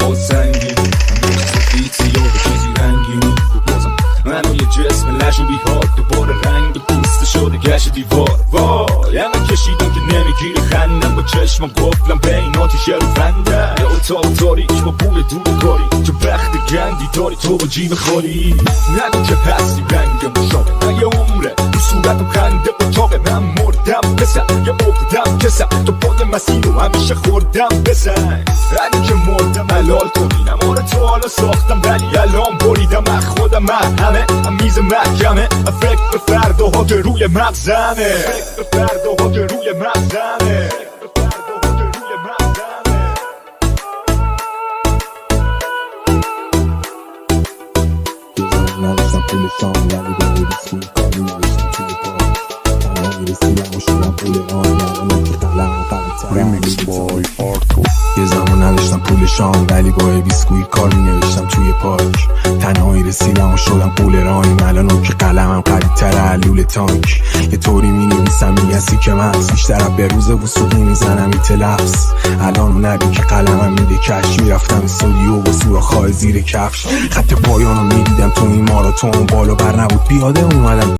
با سنگی سفید سیاه چیزی رنگی بازم منو یه جسم لش و بیهار دوباره رنگ به دوست شده گشت دیوار وای همه کشیدم که نمیگیره خندم با چشمم قفلم بین آتیشه رو بندم یا اتاق تاریک با بوی دور کاری تو بخت گندی داری تو با جیب خالی نگو که هستی رنگم شاقه نه یه عمره رو صورتم خنده اتاقه من مردم بسن یه اقدم کسم تو باد مسیح رو همیشه خوردم بسن اگه که مردم حلال کنینم آره تو حالا ساختم ولی الان بریدم از خودم من همه میز محکمه فکر به فرداها که روی مغزمه فکر به فرداها که روی مغزمه نداشتم پول شام ولی به بریسکوی کاری نوشتم توی پاک تنها میرسیدم و شدم پول آن یعنی که قلم یه زمان نداشتم پول شام ولی با بیسکویت کار مینوشتم توی پاک تنهایی رسیدم و شدم پول رایم الان که قلمم قوی‌تره از لوله تانک یه طوری مینویسم میگسی که مغز بیشتر به روز وسوقی میزنم این تلفظ الان اون نبی که قلمم میده کش میرفتم استودیو با سوراخ‌های زیر کفش خط پایانو میدیدم تو این ماراتون بالا بر نبود پیاده اومدم